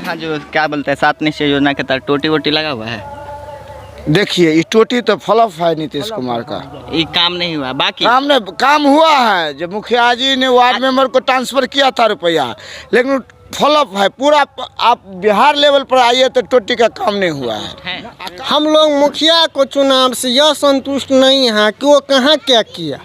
यहाँ जो क्या बोलते हैं 7 निश्चय योजना के तहत टोटी वोटी लगा हुआ है? देखिए ये टोटी तो फ्लॉप है नीतीश कुमार का। ये काम नहीं हुआ, बाकी काम हुआ है। जब मुखिया जी ने वार्ड मेंबर को ट्रांसफर किया था रुपया, लेकिन फ्लॉप है पूरा। आप बिहार लेवल पर आइए तो टोटी का काम नहीं हुआ है। हम लोग मुखिया को चुनाव से यह संतुष्ट नहीं है कि वो कहाँ क्या किया।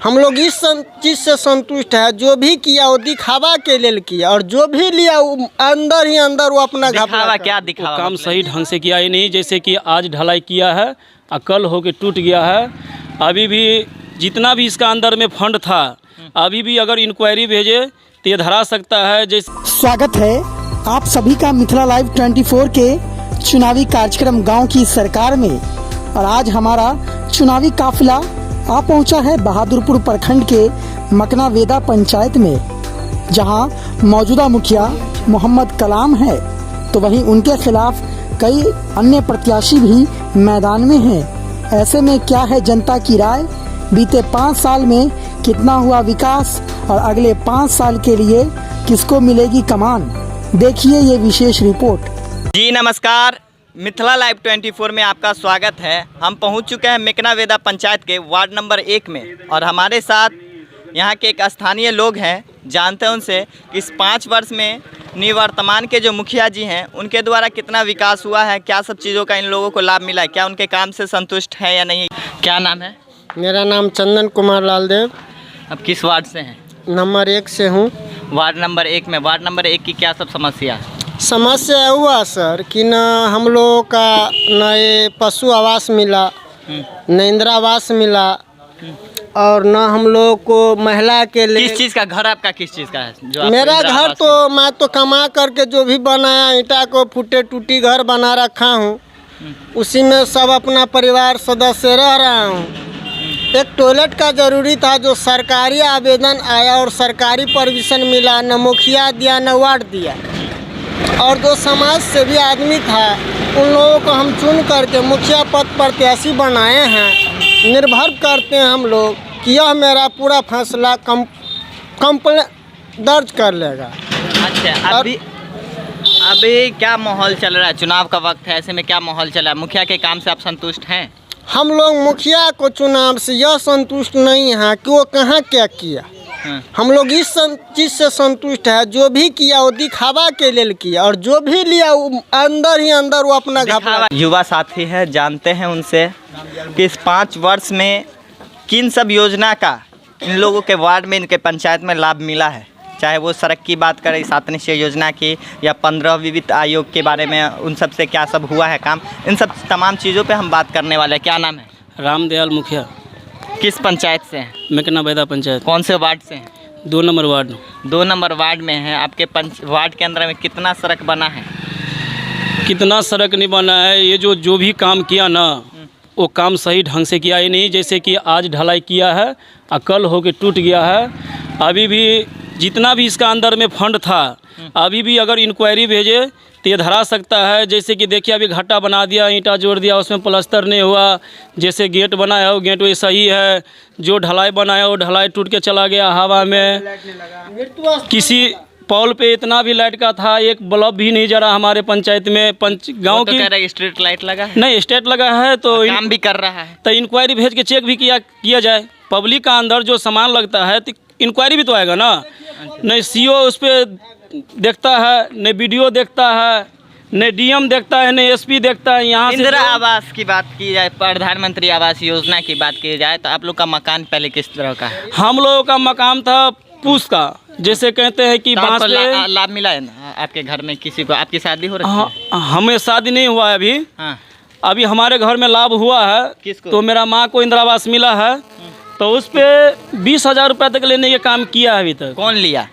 हम लोग इस चीज़ से संतुष्ट है, जो भी किया वो दिखावा के लिए किया, और जो भी लिया वो अंदर ही अंदर वो अपना दिखावा। क्या दिखावा? काम सही ढंग से किया ही नहीं। जैसे कि आज ढलाई किया है और कल होके टूट गया है। अभी भी जितना भी इसका अंदर में फंड था, अभी भी अगर इंक्वायरी भेजे तो ये धरा सकता है। जैसे स्वागत है आप सभी का मिथिला लाइव 24 के चुनावी कार्यक्रम गांव की सरकार में। और आज हमारा चुनावी काफिला आ पहुंचा है बहादुरपुर प्रखंड के मकना वेदा पंचायत में, जहां मौजूदा मुखिया मोहम्मद कलाम है, तो वहीं उनके खिलाफ कई अन्य प्रत्याशी भी मैदान में हैं। ऐसे में क्या है जनता की राय, बीते 5 साल में कितना हुआ विकास और अगले 5 साल के लिए किसको मिलेगी कमान, देखिए ये विशेष रिपोर्ट। जी नमस्कार, मिथिला लाइव 24 में आपका स्वागत है। हम पहुंच चुके हैं मकना वेदा पंचायत के वार्ड नंबर 1 में, और हमारे साथ यहाँ के एक स्थानीय लोग हैं। जानते हैं उनसे कि इस 5 वर्ष में निवर्तमान के जो मुखिया जी हैं उनके द्वारा कितना विकास हुआ है, क्या सब चीज़ों का इन लोगों को लाभ मिला है, क्या उनके काम से संतुष्ट है या नहीं। क्या नाम है? मेरा नाम चंदन कुमार लालदेव। अब किस वार्ड से हैं? नंबर 1 से हूँ। वार्ड नंबर 1 में। वार्ड नंबर 1 की क्या सब समस्या है? समस्या हुआ सर कि न हम लोगों का न ये पशु आवास मिला, न इंदिरा आवास मिला, और न हम लोग को महिला के लिए। किस चीज़ का घर आपका, किस चीज़ का है? जो मेरा घर तो मैं तो कमा करके जो भी बनाया, ईंटा को फूटे टूटी घर बना रखा हूँ, उसी में सब अपना परिवार सदस्य रह रहा हूँ। एक टॉयलेट का ज़रूरी था, जो सरकारी आवेदन आया और सरकारी परमिशन मिला, न मुखिया दिया न वार्ड दिया। और जो समाज से भी आदमी था उन लोगों को हम चुन करके मुखिया पद प्रत्याशी बनाए हैं। निर्भर करते हैं हम लोग कि यह मेरा पूरा फैसला कंप्लेंट दर्ज कर लेगा। अच्छा, अभी क्या माहौल चल रहा है? चुनाव का वक्त है, ऐसे में क्या माहौल चल रहा है? मुखिया के काम से आप संतुष्ट हैं? हम लोग मुखिया को चुनाव से यह संतुष्ट नहीं है कि वो कहाँ क्या किया। हम लोग इस चीज़ से संतुष्ट है, जो भी किया वो दिखावा के लिए किया, और जो भी लिया वो अंदर ही अंदर वो अपना घपला। युवा साथी है, जानते हैं उनसे कि इस 5 वर्ष में किन सब योजना का इन लोगों के वार्ड में, इनके पंचायत में लाभ मिला है। चाहे वो सड़क की बात करें, 7 निश्चय योजना की, या 15 वित्त आयोग के बारे में, उन सब से क्या सब हुआ है काम, इन सब तमाम चीज़ों पे हम बात करने वाले हैं। क्या नाम है? रामदयाल मुखिया। किस पंचायत से हैं? मकना वेदा पंचायत। कौन से वार्ड से हैं? 2 नंबर वार्ड। 2 नंबर वार्ड में है। आपके वार्ड के अंदर में कितना सड़क बना है? कितना सड़क नहीं बना है, ये जो भी काम किया ना, वो काम सही ढंग से किया ही नहीं। जैसे कि आज ढलाई किया है और कल होके टूट गया है। अभी भी जितना भी इसका अंदर में फंड था, अभी भी अगर इंक्वायरी भेजे तो ये धरा सकता है। जैसे कि देखिए अभी घाटा बना दिया, ईंटा जोड़ दिया, उसमें प्लास्टर नहीं हुआ। जैसे गेट बनाया वो गेट वही सही है, जो ढलाई बनाया वो ढलाई टूट के चला गया हवा में। किसी पोल पे इतना भी लाइट का था, एक बल्ब भी नहीं जरा हमारे पंचायत में। गांव की स्ट्रीट लाइट लगा है? नहीं, स्टेट लगा है तो काम भी कर रहा है। तो इंक्वायरी भेज के चेक भी किया जाए। पब्लिक का अंदर जो सामान लगता है तो इंक्वायरी भी तो आएगा ना। नहीं सीओ उस पर देखता है, न बीडीओ देखता है, न डीएम देखता है, न एसपी देखता है। यहाँ इंदिरा आवास की बात की जाए, प्रधानमंत्री आवास योजना की बात की जाए, तो आप लोग का मकान पहले किस तरह का है? हम लोगों का मकान था पूस का, जैसे कहते हैं कि बांस पे। लाभ मिला है ना आपके घर में किसी को? आपकी शादी हो रही है? हमें शादी नहीं हुआ है अभी। हाँ। अभी हमारे घर में लाभ हुआ है। किसको? तो मेरा माँ को इंदिरा आवास मिला है, तो उस पर 20,000 रुपये तक लेने ये काम किया है अभी तक। कौन लिया?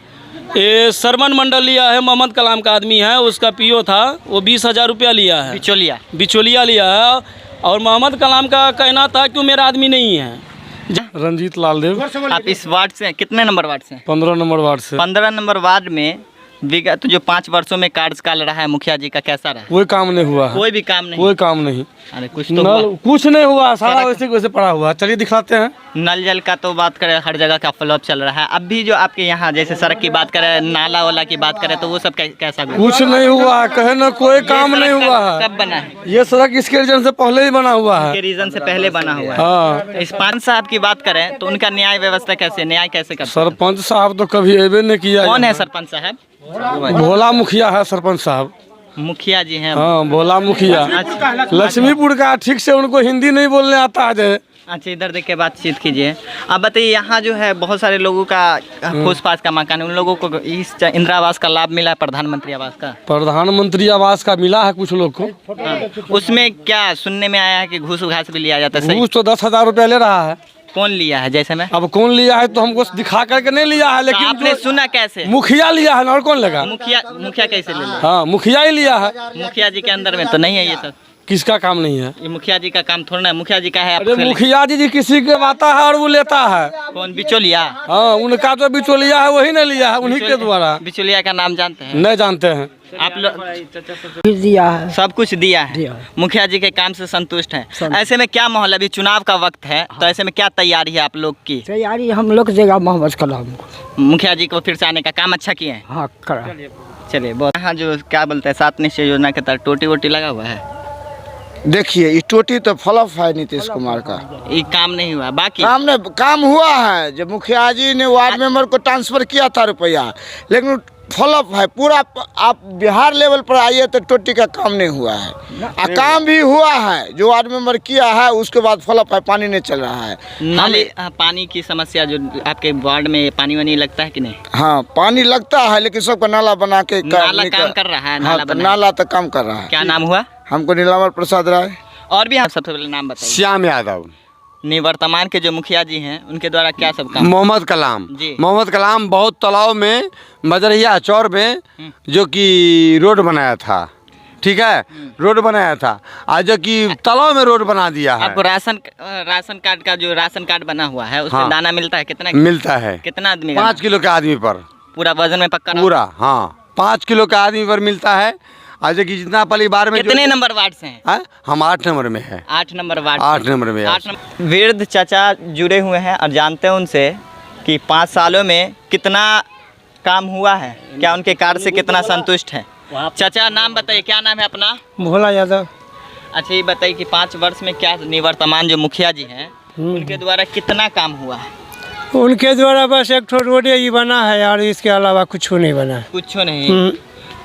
ये सरमन मंडल लिया है, मोहम्मद कलाम का आदमी है, उसका पीओ था, वो 20,000 रुपया लिया है। बिचौलिया लिया है। और मोहम्मद कलाम का कहना था कि मेरा आदमी नहीं है। रंजीत लालदेव। आप इस वार्ड से कितने नंबर वार्ड से? 15 नंबर वार्ड से। 15 नंबर वार्ड में विगत तो जो 5 वर्षों में कार्यकाल रहा है मुखिया जी का, कैसा रहा? कोई काम नहीं हुआ है, कोई भी काम नहीं। कोई काम नहीं। अरे कुछ तो हुआ। नल कुछ नहीं हुआ, सारा वैसे वैसे पड़ा हुआ है। चलिए दिखाते हैं। नल जल का तो बात करें, हर जगह का फ्लॉप चल रहा है। अब भी जो आपके यहाँ जैसे सड़क की बात करें, नाला वाला की बात करें, तो वो सब कैसा हुआ? कुछ नहीं हुआ है, कहे ना कोई काम नहीं हुआ है। कब बना है? ये सड़क इसके रीजन से पहले ही बना हुआ के है। रीजन से पहले बना हुआ है। हाँ, इस पान साहब की बात करें तो उनका न्याय व्यवस्था कैसे, न्याय कैसे करते हैं? सरपंच साहब तो कभी अबे नहीं किया। कौन है सरपंच साहब? भोला मुखिया है सरपंच साहब। मुखिया जी हैं। हाँ, भोला मुखिया लक्ष्मीपुर का। ठीक से उनको हिंदी नहीं बोलने आता है। अच्छा, इधर देख के बातचीत कीजिए। अब बताइए, यहाँ जो है बहुत सारे लोगों का फूस पास का मकान है, उन लोगों को इस इंदिरा आवास का लाभ मिला है, प्रधानमंत्री आवास का? प्रधानमंत्री आवास का मिला है कुछ लोग को। हाँ। उसमें क्या सुनने में आया है कि घूस घास भी लिया जाता है? सही? घूस तो 10,000 रुपया ले रहा है। कौन लिया है? जैसे में अब कौन लिया है तो हमको दिखा करके नहीं लिया है, तो लेकिन आपने जो सुना कैसे? मुखिया लिया है ना, और कौन लेगा? मुखिया कैसे ले लिया? हाँ, मुखिया ही लिया है। मुखिया जी के अंदर में तो नहीं है ये सब। किसका काम नहीं है? ये मुखिया जी का काम थोड़ा ना, मुखिया जी का है। अरे मुखिया जी किसी के आता है और वो लेता है। कौन? बिचौलिया? हाँ, उनका जो बिचौलिया है वही नहीं लिया है, उन्हीं के द्वारा। बिचौलिया का नाम जानते हैं? नहीं जानते हैं। आप लोग दिया है, सब कुछ दिया है। मुखिया जी के काम से संतुष्ट हैं। ऐसे में क्या माहौल, अभी चुनाव का वक्त है, तो ऐसे में क्या तैयारी है आप लोग की? तैयारी हम लोग देगा मोहम्मद कलाम को। मुखिया जी को फिर से आने का काम अच्छा किए हैं। हाँ, करा। चलिए, बहुत यहाँ जो क्या बोलते हैं 7 निश्चय योजना के तहत टोटी वोटी लगा हुआ है। देखिए ये टोटी तो फ्लॉप है नीतीश कुमार का। ये काम नहीं हुआ, बाकी काम हुआ है। जब मुखिया जी ने वार्ड मेंबर को ट्रांसफर किया था रुपया, लेकिन फ्लॉप है पूरा। आप बिहार लेवल पर आइए तो टोटी का काम नहीं हुआ है। काम भी हुआ है, जो वार्ड मेंबर किया है उसके बाद फ्लॉप है, पानी नहीं चल रहा है। नाले पानी की समस्या जो आपके वार्ड में पानी वानी लगता है कि नहीं? हाँ, पानी लगता है, लेकिन सबका नाला बना के नाला काम कर रहा है। हाँ, तो नाला तो काम कर रहा है। क्या नाम हुआ? हमको नीलांबर प्रसाद राय। और भी आप सबसे पहले नाम बताइए। श्याम यादव। निवर्तमान के जो मुखिया जी हैं उनके द्वारा क्या सब काम? मोहम्मद कलाम जी। मोहम्मद कलाम बहुत तालाब में, मदरहिया चौर में जो कि रोड बनाया था। ठीक है, रोड बनाया था। आज जो कि तालाब में रोड बना दिया है। आपको राशन कार्ड का जो राशन कार्ड बना हुआ है उसमें हाँ। दाना मिलता है? कितना मिलता है? कितना आदमी? 5 किलो के आदमी पर। पूरा वजन में पक्का? पूरा, हाँ, 5 किलो के आदमी पर मिलता है। आज कि जितना परिवार में कितने नंबर वार्ड से हैं? हम 8 नंबर में है। 8 नंबर वार्ड। 8 नंबर में। 8 नंबर। वृद्ध चाचा जुड़े हुए हैं और जानते हैं उनसे कि 5 सालों में कितना काम हुआ है, क्या उनके कार्य से कितना संतुष्ट है। चाचा नाम बताइए, क्या नाम है अपना? भोला यादव। अच्छा, ये बताइए कि 5 वर्ष में क्या निवर्तमान जो मुखिया जी हैं उनके द्वारा कितना काम हुआ है? उनके द्वारा बस एक ठो रोड ही बना है यार, इसके अलावा कुछ नहीं बना है। कुछ नहीं।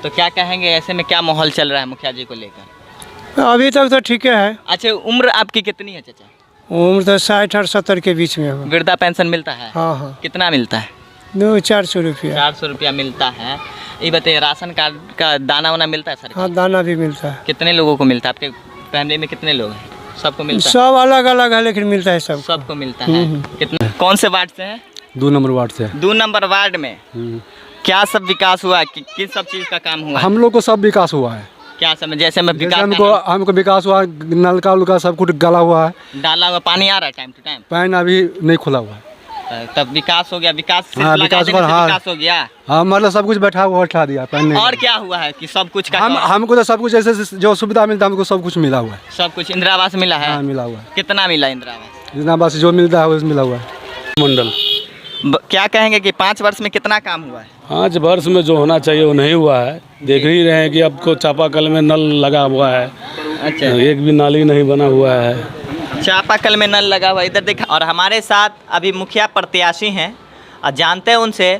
तो क्या कहेंगे, ऐसे में क्या माहौल चल रहा है मुखिया जी को लेकर? अभी तक तो ठीक है। अच्छा, उम्र आपकी कितनी है चाचा? उम्र तो 60 और 70 के बीच में है। वृद्धा पेंशन मिलता है? हाँ हाँ, कितना मिलता है? 400 रुपया। 400 रुपया मिलता है। ये बताइए, राशन कार्ड का दाना वाना मिलता है सर? हाँ, दाना भी मिलता है। कितने लोगों को मिलता है? आपके फैमिली में कितने लोग हैं? सबको मिलता है? सब अलग अलग है, लेकिन मिलता है सब। सबको मिलता है। कितना? कौन से वार्ड से हैं? 2 नंबर वार्ड से। 2 नंबर वार्ड में क्या सब विकास हुआ, किस सब चीज़ का काम हुआ? हम लोग को सब विकास हुआ है। क्या सब? जैसे मैं विकास हमको विकास हुआ, नलका उलका सब कुछ गला हुआ है, डाला हुआ पानी आ रहा है टाइम टू टाइम? पानी अभी नहीं खुला हुआ है। तब विकास हो गया। विकास से हाँ, लगा विकास देने पर, से हाँ। विकास हो गया। हाँ, मतलब सब कुछ बैठा हुआ उठा दिया, पानी नहीं। और क्या हुआ है कि सब कुछ का हमको तो सब कुछ ऐसे जो सुविधा मिलता है हमको सब कुछ मिला हुआ है। सब कुछ इंदिरा आवास मिला है? हाँ, मिला हुआ है। कितना मिला इंदिरा आवास? जितना बस जो मिलता है वो मिला हुआ है। मंडल। क्या कहेंगे कि 5 वर्ष में कितना काम हुआ है? 5 वर्ष में जो होना चाहिए वो नहीं हुआ है। देख ही रहे हैं कि अब को चापाकल में नल लगा हुआ है। अच्छा, एक भी नाली नहीं बना हुआ है। चापाकल में नल लगा हुआ इधर देखा। और हमारे साथ अभी मुखिया प्रत्याशी हैं और जानते हैं उनसे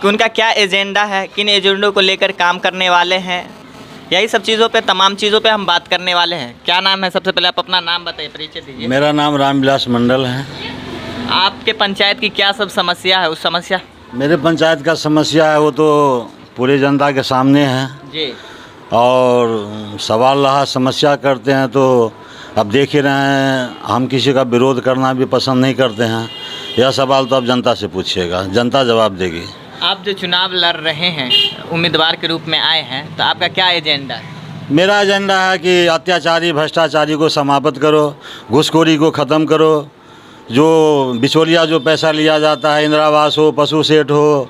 कि उनका क्या एजेंडा है, किन एजेंडों को लेकर काम करने वाले हैं। यही सब चीज़ों पे, तमाम चीज़ों पे हम बात करने वाले हैं। क्या नाम है? सबसे पहले आप अपना नाम बताइए, परिचय दीजिए। मेरा नाम रामविलास मंडल है। आपके पंचायत की क्या सब समस्या है? उस समस्या मेरे पंचायत का समस्या है वो तो पूरी जनता के सामने है जी। और सवाल रहा समस्या करते हैं तो अब देख ही रहे हैं, हम किसी का विरोध करना भी पसंद नहीं करते हैं। यह सवाल तो अब जनता से पूछिएगा, जनता जवाब देगी। आप जो चुनाव लड़ रहे हैं, उम्मीदवार के रूप में आए हैं, तो आपका क्या एजेंडा है? मेरा एजेंडा है कि अत्याचारी भ्रष्टाचारी को समाप्त करो, घूसखोरी को ख़त्म करो। जो बिचौलिया जो पैसा लिया जाता है, इंदिरा आवास हो, पशु सेठ हो,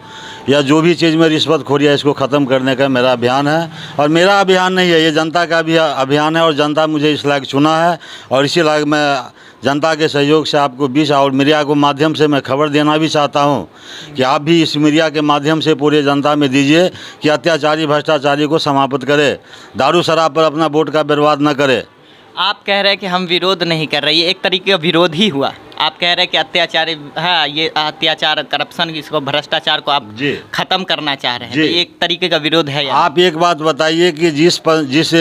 या जो भी चीज़ में रिश्वतखोरी है इसको ख़त्म करने का मेरा अभियान है। और मेरा अभियान नहीं है, ये जनता का भी अभियान है और जनता मुझे इस लायक चुना है। और इसी लायक मैं जनता के सहयोग से आपको 20 और मीडिया को माध्यम से मैं खबर देना भी चाहता हूँ कि आप भी इस मीडिया के माध्यम से पूरे जनता में दीजिए कि अत्याचारी भ्रष्टाचारी को समाप्त करे, दारू शराब पर अपना वोट का बर्बाद न करे। आप कह रहे हैं कि हम विरोध नहीं कर रहे, ये एक तरीके का विरोध ही हुआ। आप कह रहे हैं कि अत्याचारी है, ये अत्याचार करप्शन इसको भ्रष्टाचार को आप जी खत्म करना चाह रहे हैं, जी। तो एक तरीके का विरोध है यार। आप एक बात बताइए कि जिस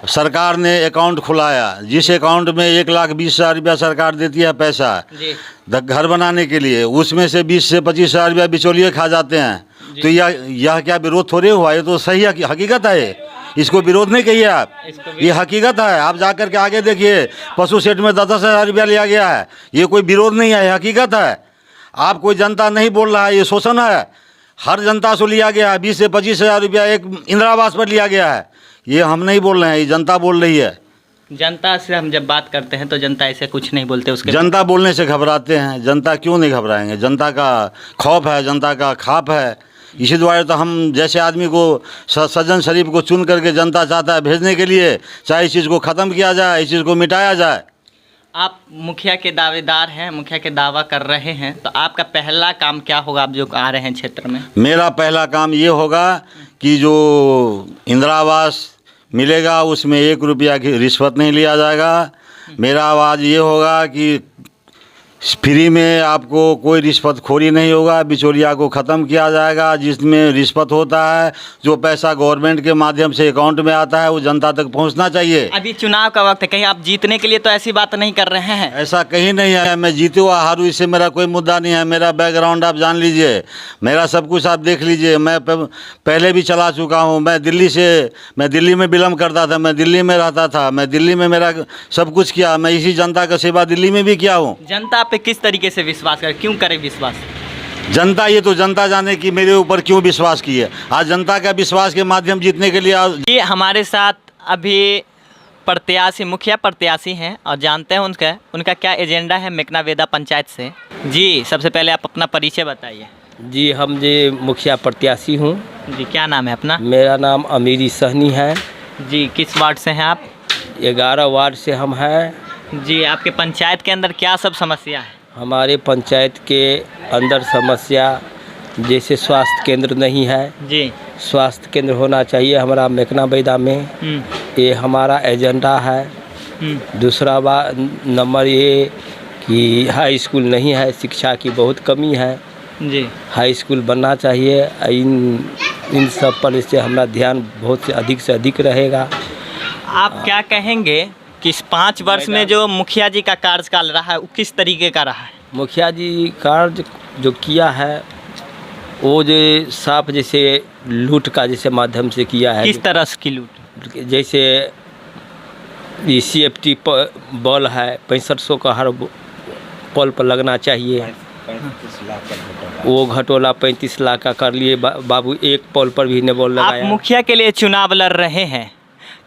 सरकार ने अकाउंट खुलाया, जिस अकाउंट में 1,20,000 रुपया सरकार देती है पैसा जी घर बनाने के लिए, उसमें से 20 से 25,000 रुपया बिचौलिए खा जाते हैं। तो यह क्या विरोध थोड़े हुआ, ये तो सही हकीकत है। इसको विरोध नहीं कहिए आप, ये हकीकत है। आप जा कर के आगे देखिए, पशु सेट में 10,000 रुपया लिया गया है, ये कोई विरोध नहीं है, हकीकत है। आप कोई जनता नहीं बोल रहा है, ये शोषण है। हर जनता से लिया गया है, 20 से 25,000 रुपया एक इंदिरा आवास पर लिया गया है। ये हम नहीं बोल रहे हैं, ये जनता बोल रही है। जनता से हम जब बात करते हैं तो जनता ऐसे कुछ नहीं बोलते, उसके जनता बोलने से घबराते हैं। जनता क्यों नहीं घबराएंगे, जनता का खौफ है, जनता का खाप है। इसी द्वारा तो हम जैसे आदमी को सज्जन शरीफ को चुन करके जनता चाहता है भेजने के लिए, चाहे इस चीज़ को ख़त्म किया जाए, इस चीज़ को मिटाया जाए। आप मुखिया के दावेदार हैं, मुखिया के दावा कर रहे हैं, तो आपका पहला काम क्या होगा आप जो आ रहे हैं क्षेत्र में? मेरा पहला काम ये होगा कि जो इंदिरा आवास मिलेगा उसमें 1 रुपया की रिश्वत नहीं लिया जाएगा। मेरा आवाज़ ये होगा कि फ्री में आपको कोई रिश्वतखोरी नहीं होगा, बिचौलिया को ख़त्म किया जाएगा। जिसमें रिश्वत होता है, जो पैसा गवर्नमेंट के माध्यम से अकाउंट में आता है, वो जनता तक पहुंचना चाहिए। अभी चुनाव का वक्त है, कहीं आप जीतने के लिए तो ऐसी बात नहीं कर रहे हैं? ऐसा कहीं नहीं है। मैं जीते हुआ हारू, इससे मेरा कोई मुद्दा नहीं है। मेरा बैकग्राउंड आप जान लीजिए, मेरा सब कुछ आप देख लीजिए। मैं पहले भी चला चुका हूँ। मैं दिल्ली में बिलोंग करता था, मैं दिल्ली में रहता था, मैं दिल्ली में मेरा सब कुछ किया। मैं इसी जनता का सेवा दिल्ली में भी किया हूँ। जनता पे किस तरीके से विश्वास करे, क्यों करे विश्वास? जनता, ये तो जनता जाने कि मेरे ऊपर क्यों विश्वास की है। आज जनता का विश्वास के माध्यम जीतने के लिए ये हमारे साथ अभी प्रत्याशी, मुखिया प्रत्याशी हैं और जानते हैं उनका क्या एजेंडा है मेकना वेदा पंचायत से। जी, सबसे पहले आप अपना परिचय बताइए। जी, हम जी मुखिया प्रत्याशी हूँ। जी, क्या नाम है अपना? मेरा नाम अमीरी सहनी है। जी, किस वार्ड से हैं आप? 11 वार्ड से हम हैं। जी, आपके पंचायत के अंदर क्या सब समस्या है? हमारे पंचायत के अंदर समस्या जैसे स्वास्थ्य केंद्र नहीं है। जी, स्वास्थ्य केंद्र होना चाहिए हमारा मेकना वेदा में, ये हमारा एजेंडा है। दूसरा नंबर ये कि हाई स्कूल नहीं है, शिक्षा की बहुत कमी है। जी, हाई स्कूल बनना चाहिए। इन सब पर से हमारा ध्यान बहुत से अधिक रहेगा। आप क्या कहेंगे कि इस 5 वर्ष में जो मुखिया जी का कार्यकाल रहा है वो किस तरीके का रहा है? मुखिया जी कार्य जो किया है वो जो साफ जैसे लूट का जैसे माध्यम से किया है। किस तरह की लूट? जैसे ये CFT बॉल है, 6500 का हर पोल पर लगना चाहिए। वो घटोला 35 लाख का कर लिए बाबू, एक पोल पर भी नहीं बॉल लगाया। आप मुखिया के लिए चुनाव लड़ रहे हैं,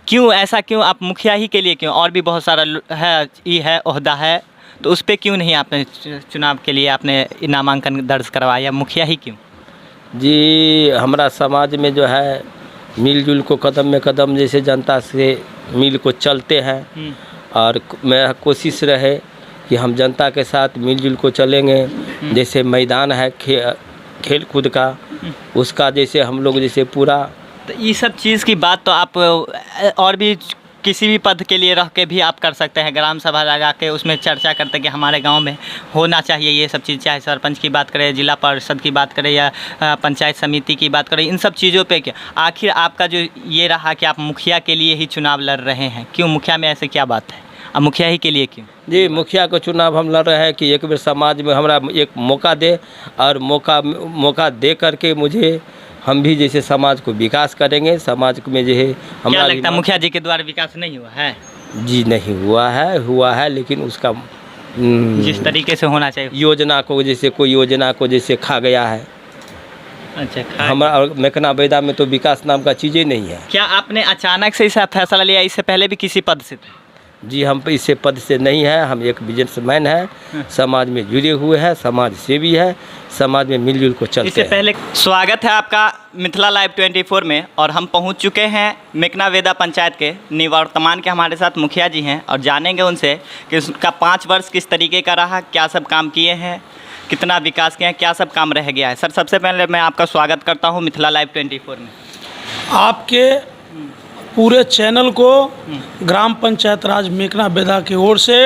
क्यों ऐसा, क्यों आप मुखिया ही के लिए क्यों? और भी बहुत सारा है ओहदा है, तो उस पर क्यों नहीं आपने चुनाव के लिए आपने नामांकन दर्ज करवाया, मुखिया ही क्यों? जी, हमारा समाज में जो है मिलजुल को कदम में कदम जैसे जनता से मिल को चलते हैं, और मेरा कोशिश रहे कि हम जनता के साथ मिलजुल को चलेंगे। जैसे मैदान है खेल कूद का, उसका जैसे हम लोग जैसे पूरा, तो ये सब चीज़ की बात तो आप और भी किसी भी पद के लिए रह के भी आप कर सकते हैं। ग्राम सभा लगा के उसमें चर्चा करते कि हमारे गांव में होना चाहिए ये सब चीज़, चाहे सरपंच की बात करें, जिला परिषद की बात करें या पंचायत समिति की बात करें, इन सब चीज़ों पे क्या आखिर आपका जो ये रहा कि आप मुखिया के लिए ही चुनाव लड़ रहे हैं, क्यों? मुखिया में ऐसे क्या बात है, अब मुखिया ही के लिए क्यों? जी, मुखिया को चुनाव हम लड़ रहे हैं कि एक बार समाज में हमारा एक मौका दे, और मौका दे करके मुझे हम भी जैसे समाज को विकास करेंगे। समाज में जो है हमारा, क्या लगता है मुखिया जी के द्वारा विकास नहीं हुआ है? जी नहीं हुआ है, लेकिन उसका जिस तरीके से होना चाहिए, योजना को जैसे खा गया है। अच्छा, हमारा मेकना वेदा में तो विकास नाम का चीज़ें नहीं है। क्या आपने अचानक से ऐसा फैसला लिया, इससे पहले भी किसी पद से थे? जी हम इससे पद से नहीं है, हम एक बिजनेसमैन है, समाज में जुड़े हुए हैं, समाज सेवी है, समाज में मिलजुल को चलते इससे हैं। पहले स्वागत है आपका मिथिला लाइव 24 में, और हम पहुंच चुके हैं मेकना वेदा पंचायत के निवर्तमान के हमारे साथ मुखिया जी हैं, और जानेंगे उनसे कि उसका 5 वर्ष किस तरीके का रहा, क्या सब काम किए हैं, कितना विकास किया है, क्या सब काम रह गया है। सर, सबसे पहले मैं आपका स्वागत करता हूँ मिथिला लाइव 24 में। आपके पूरे चैनल को ग्राम पंचायत राज मेकना वेदा की ओर से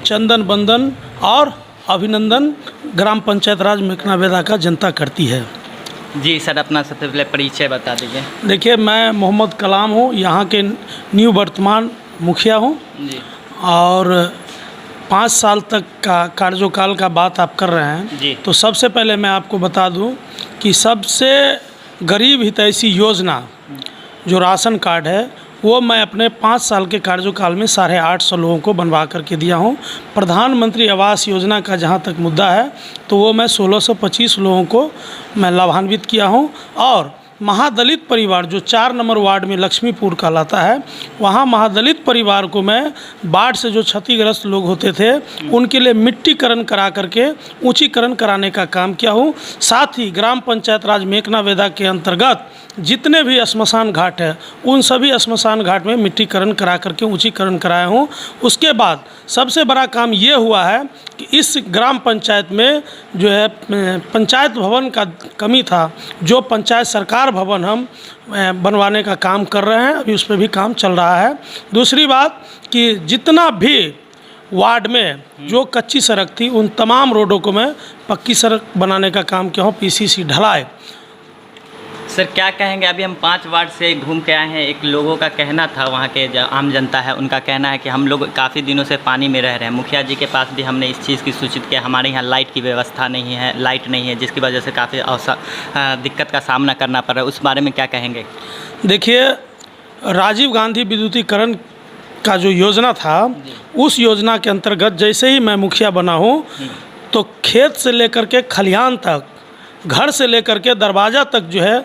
चंदन बंदन और अभिनंदन ग्राम पंचायत राज मेकना वेदा का जनता करती है। जी सर, अपना सबसे पहले परिचय बता दीजिए। देखिए, मैं मोहम्मद कलाम हूँ, यहाँ के न्यू वर्तमान मुखिया हूँ जी। और 5 साल तक का कार्यकाल का बात आप कर रहे हैं जी। तो सबसे पहले मैं आपको बता दूं कि सबसे गरीब हितैषी योजना जो राशन कार्ड है वो मैं अपने 5 साल के कार्यकाल में 850 लोगों को बनवा करके दिया हूं। प्रधानमंत्री आवास योजना का जहां तक मुद्दा है तो वो मैं 1625 लोगों को मैं लाभान्वित किया हूं। और महादलित परिवार जो 4 नंबर वार्ड में लक्ष्मीपुर कहलाता है, वहाँ महादलित परिवार को मैं बाढ़ से जो क्षतिग्रस्त लोग होते थे उनके लिए मिट्टीकरण करा करके ऊंचीकरण कराने का काम किया हूँ। साथ ही ग्राम पंचायत राज मेकना वेदा के अंतर्गत जितने भी श्मशान घाट है उन सभी श्मशान घाट में मिट्टीकरण करा करके ऊंचीकरण कराया हूँ। उसके बाद सबसे बड़ा काम ये हुआ है कि इस ग्राम पंचायत में जो है पंचायत भवन का कमी था, जो पंचायत सरकार भवन हम बनवाने का काम कर रहे हैं, अभी उस पर भी काम चल रहा है। दूसरी बात कि जितना भी वार्ड में जो कच्ची सड़क थी उन तमाम रोडों को मैं पक्की सड़क बनाने का काम किया हूँ, पीसीसी ढलाई। सर, क्या कहेंगे, अभी हम 5 वार्ड से घूम के आए हैं, एक लोगों का कहना था, वहाँ के जो आम जनता है उनका कहना है कि हम लोग काफ़ी दिनों से पानी में रह रहे हैं। मुखिया जी के पास भी हमने इस चीज़ की सूचित किया, हमारे यहाँ लाइट की व्यवस्था नहीं है, लाइट नहीं है, जिसकी वजह से काफ़ी दिक्कत का सामना करना पड़ रहा है। उस बारे में क्या कहेंगे? देखिए, राजीव गांधी विद्युतीकरण का जो योजना था उस योजना के अंतर्गत जैसे ही मैं मुखिया बना हूँ तो खेत से लेकर के खलिहान तक, घर से लेकर के दरवाज़ा तक जो है,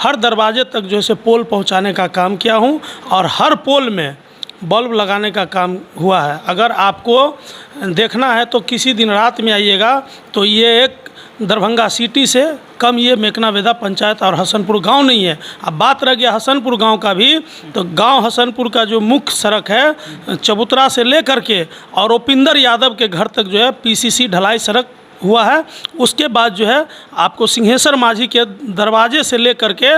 हर दरवाजे तक जो है पोल पहुंचाने का काम किया हूं और हर पोल में बल्ब लगाने का काम हुआ है। अगर आपको देखना है तो किसी दिन रात में आइएगा तो ये एक दरभंगा सिटी से कम ये मेकना वेदा पंचायत और हसनपुर गांव नहीं है। अब बात रह गया हसनपुर गांव का भी, तो गांव हसनपुर का जो मुख्य सड़क है चबूतरा से लेकर के और उपिंदर यादव के घर तक जो है पीसीसी ढलाई सड़क हुआ है। उसके बाद जो है आपको सिंहेश्वर माझी के दरवाजे से लेकर के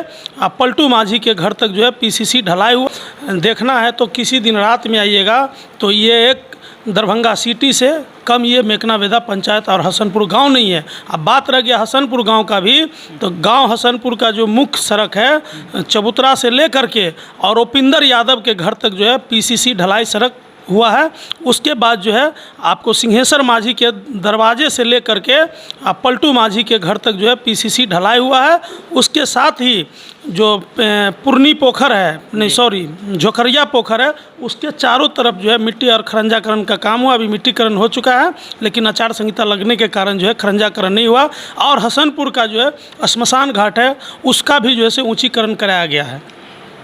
पलटू माझी के घर तक जो है पीसीसी ढलाई हुआ। देखना है तो किसी दिन रात में आइएगा तो ये एक दरभंगा सिटी से कम ये मेकना वेदा पंचायत और हसनपुर गांव नहीं है। अब बात रह गया हसनपुर गांव का भी, तो गांव हसनपुर का जो मुख्य सड़क है चबूतरा से लेकर के और उपिंदर यादव के घर तक जो है पीसीसी ढलाई सड़क हुआ है। उसके बाद जो है आपको सिंहेश्वर माझी के दरवाजे से लेकर के पलटू माझी के घर तक जो है पीसीसी ढलाई हुआ है। उसके साथ ही जो पुरनी पोखर है, नहीं सॉरी झोखरिया पोखर है, उसके चारों तरफ जो है मिट्टी और खरंजाकरण का काम हुआ। अभी मिट्टीकरण हो चुका है लेकिन आचार संहिता लगने के कारण जो है खरंजाकरण नहीं हुआ। और हसनपुर का जो है श्मशान घाट है उसका भी जो है से ऊँचीकरण कराया गया है।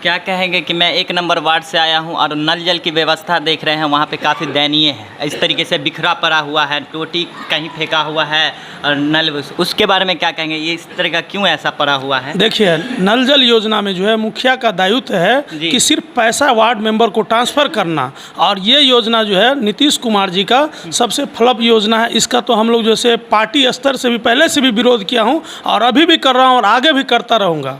क्या कहेंगे कि मैं 1 नंबर वार्ड से आया हूं और नल जल की व्यवस्था देख रहे हैं, वहां पे काफ़ी दयनीय है, इस तरीके से बिखरा पड़ा हुआ है, टोटी कहीं फेंका हुआ है और नल, उसके बारे में क्या कहेंगे, ये इस तरह का क्यों ऐसा पड़ा हुआ है? देखिए, नल जल योजना में जो है मुखिया का दायित्व है कि सिर्फ पैसा वार्ड मेंबर को ट्रांसफ़र करना, और ये योजना जो है नीतीश कुमार जी का सबसे फ्लॉप योजना है। इसका तो हम लोग जैसे पार्टी स्तर से भी पहले से भी विरोध किया हूँ और अभी भी कर रहा हूँ और आगे भी करता रहूँगा।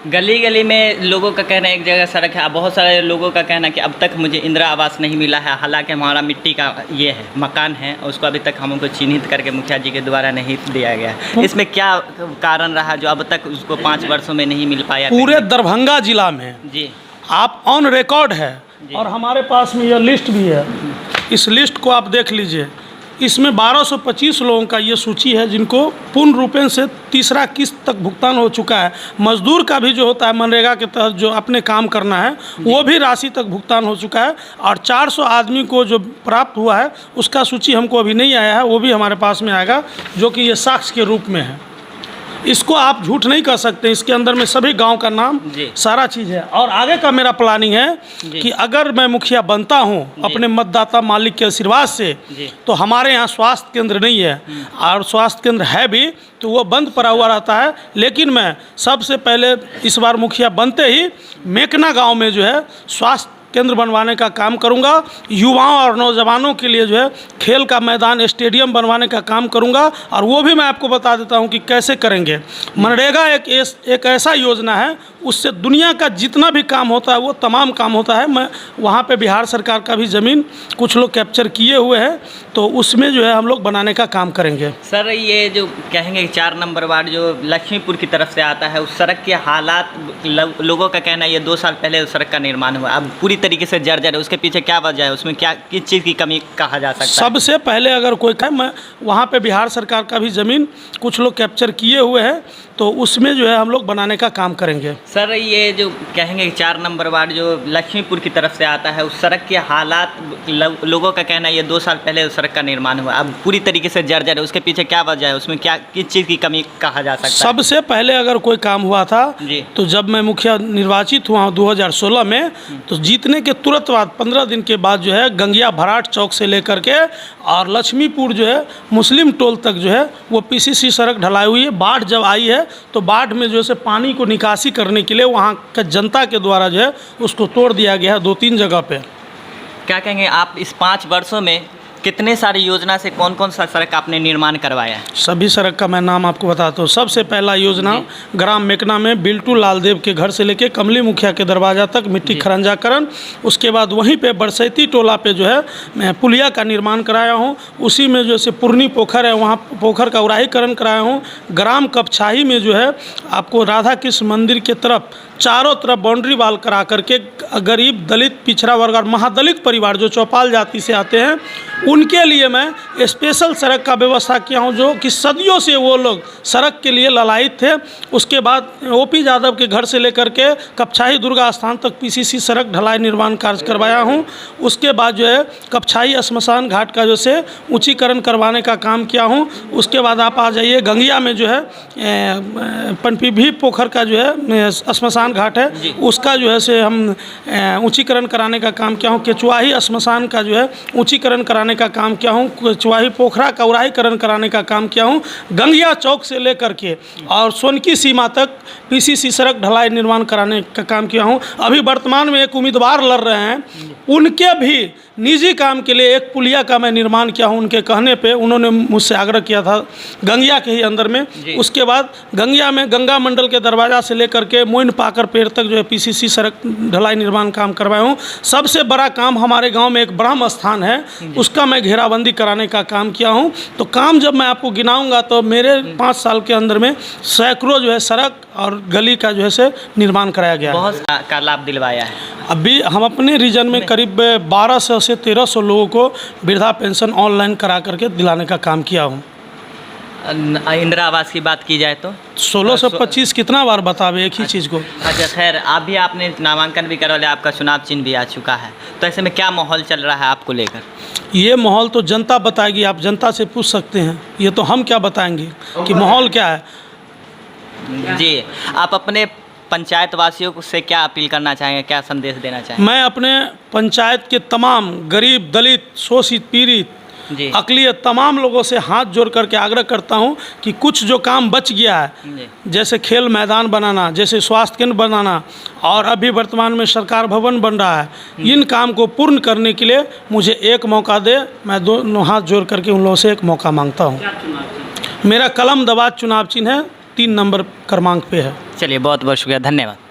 गली गली में लोगों का कहना है, एक जगह सड़क है, बहुत सारे लोगों का कहना है कि अब तक मुझे इंदिरा आवास नहीं मिला है, हालांकि हमारा मिट्टी का ये है मकान है, उसको अभी तक हमको चिन्हित करके मुखिया जी के द्वारा नहीं दिया गया है। इसमें क्या कारण रहा जो अब तक उसको 5 वर्षों में नहीं मिल पाया? पूरे दरभंगा जिला में जी आप ऑन रिकॉर्ड है और हमारे पास में यह लिस्ट भी है, इस लिस्ट को आप देख लीजिए। इसमें 1225 लोगों का ये सूची है जिनको पूर्ण रूपेण से तीसरा किस्त तक भुगतान हो चुका है। मजदूर का भी जो होता है मनरेगा के तहत जो अपने काम करना है वो भी राशि तक भुगतान हो चुका है। और 400 आदमी को जो प्राप्त हुआ है उसका सूची हमको अभी नहीं आया है, वो भी हमारे पास में आएगा, जो कि ये साक्ष्य के रूप में है। इसको आप झूठ नहीं कर सकते। इसके अंदर में सभी गांव का नाम सारा चीज़ है। और आगे का मेरा प्लानिंग है कि अगर मैं मुखिया बनता हूं अपने मतदाता मालिक के आशीर्वाद से, तो हमारे यहाँ स्वास्थ्य केंद्र नहीं है, और स्वास्थ्य केंद्र है भी तो वो बंद पड़ा हुआ रहता है। लेकिन मैं सबसे पहले इस बार मुखिया बनते ही मेकना गाँव में जो है स्वास्थ्य केंद्र बनवाने का काम करूंगा। युवाओं और नौजवानों के लिए जो है खेल का मैदान, स्टेडियम बनवाने का काम करूंगा। और वो भी मैं आपको बता देता हूं कि कैसे करेंगे। मनरेगा एक ऐसा योजना है, उससे दुनिया का जितना भी काम होता है वो तमाम काम होता है। मैं वहाँ पे बिहार सरकार का भी ज़मीन कुछ लोग कैप्चर किए हुए हैं, तो उसमें जो है हम लोग बनाने का काम करेंगे। सर, ये जो कहेंगे 4 नंबर वार्ड जो लक्ष्मीपुर की तरफ से आता है, उस सड़क के हालात, लोगों का कहना है ये 2 साल पहले उस सड़क का निर्माण हुआ, अब पूरी तरीके से जर्जर है। उसके पीछे क्या वजह है? उसमें क्या किस चीज़ की कमी कहा जा सकता है? सबसे पहले अगर कोई मैं वहाँ पे बिहार सरकार का भी ज़मीन कुछ लोग कैप्चर किए हुए हैं, तो उसमें जो है हम लोग बनाने का काम करेंगे। सर, ये जो कहेंगे 4 नंबर वार्ड जो लक्ष्मीपुर की तरफ से आता है, उस सड़क के हालात, लोगों का कहना है ये 2 साल पहले उस सड़क का निर्माण हुआ, अब पूरी तरीके से जर्जर है। उसके पीछे क्या वजह है? उसमें क्या किस चीज़ की कमी कहा जा सकता है? सबसे पहले अगर कोई काम हुआ था तो जब मैं मुखिया निर्वाचित हुआ 2016 में, तो जीतने के तुरंत बाद 15 दिन के बाद जो है गंगिया भराट चौक से लेकर के और लक्ष्मीपुर जो है मुस्लिम टोल तक जो है वो PCC सड़क ढलाई हुई है। बाढ़ जब आई है तो बाढ़ में जो है पानी को निकासी करने के लिए वहाँ का जनता के द्वारा जो है उसको तोड़ दिया गया है 2-3 जगह पे। क्या कहेंगे आप, इस 5 वर्षों में कितने सारी योजना से कौन कौन सा सड़क आपने निर्माण करवाया है? सभी सड़क का मैं नाम आपको बताता हूँ। सबसे पहला योजना ग्राम मेकना में बिल्टू लालदेव के घर से लेके कमली मुखिया के दरवाज़ा तक मिट्टी खरंजाकरण। उसके बाद वहीं पे बरसैती टोला पे जो है मैं पुलिया का निर्माण कराया हूँ। उसी में जो है पुरनी पोखर है, वहाँ पोखर का उराहीकरण कराया हूँ। ग्राम कपछाही में जो है आपको राधा कृष्ण मंदिर के तरफ चारों तरफ बाउंड्री वाल करा करके गरीब, दलित, पिछड़ा वर्ग और महादलित परिवार जो चौपाल जाति से आते हैं उनके लिए मैं स्पेशल सड़क का व्यवस्था किया हूं, जो कि सदियों से वो लोग सड़क के लिए ललायित थे। उसके बाद OP यादव के घर से लेकर के कपछाही दुर्गा स्थान तक PCC सड़क ढलाई निर्माण कार्य करवाया हूं। उसके बाद जो है कपछाही श्मशान घाट का जो से ऊँचीकरण करवाने का काम किया हूँ। उसके बाद आप आ जाइए गंगिया में जो है पनपीभी पोखर का जो है श्मशान घाट है, उसका जो है से हम ऊंचीकरण कराने का काम किया हूँ। केचुआही श्मशान का जो है ऊंचीकरण कराने का काम किया हूँ। केचुआही पोखरा का उराहीकरण कराने का काम किया हूँ। गंगिया चौक से लेकर के और सोनकी सीमा तक PCC सड़क ढलाई निर्माण कराने का काम किया हूँ। अभी वर्तमान में एक उम्मीदवार लड़ रहे हैं, उनके भी निजी काम के लिए एक पुलिया का मैं निर्माण किया हूँ। उनके कहने पे उन्होंने मुझसे आग्रह किया था गंगिया के ही अंदर में। उसके बाद गंगिया में गंगा मंडल के दरवाज़ा से लेकर के मोइन पाकर पेड़ तक जो है PCC सड़क ढलाई निर्माण काम करवाया हूँ। सबसे बड़ा काम हमारे गांव में एक ब्रह्म स्थान है, उसका मैं घेराबंदी कराने का काम किया हूँ। तो काम जब मैं आपको गिनाऊँगा तो मेरे 5 साल के अंदर में सैकड़ों जो है सड़क और गली का जो है से निर्माण कराया गया। बहुत का लाभ दिलवाया है। अभी हम अपने रीजन में करीब 1200 से 1300 लोगों को वृद्धा पेंशन ऑनलाइन करा करके दिलाने का काम किया हूँ। इंदिरा आवास की बात की जाए तो 1625 कितना बार बतावे एक ही चीज़ को। अच्छा, खैर अभी आपने नामांकन भी करवा लिया, आपका चुनाव चिन्ह भी आ चुका है, तो ऐसे में क्या माहौल चल रहा है आपको लेकर? ये माहौल तो जनता बताएगी, आप जनता से पूछ सकते हैं। ये तो हम क्या बताएंगे कि माहौल क्या है। जी, आप अपने पंचायत वासियों से क्या अपील करना चाहेंगे, क्या संदेश देना चाहेंगे? मैं अपने पंचायत के तमाम गरीब, दलित, शोषित, पीड़ित, अकलियत तमाम लोगों से हाथ जोड़ करके आग्रह करता हूं कि कुछ जो काम बच गया है, जैसे खेल मैदान बनाना, जैसे स्वास्थ्य केंद्र बनाना और अभी वर्तमान में सरकार भवन बन रहा है, इन काम को पूर्ण करने के लिए मुझे एक मौका दे। मैं दोनों हाथ जोड़ करके उन लोगों से एक मौका मांगता हूं। मेरा कलम दबाद चुनाव चिन्ह है, 3 नंबर क्रमांक पे है। चलिए, बहुत बहुत शुक्रिया, धन्यवाद।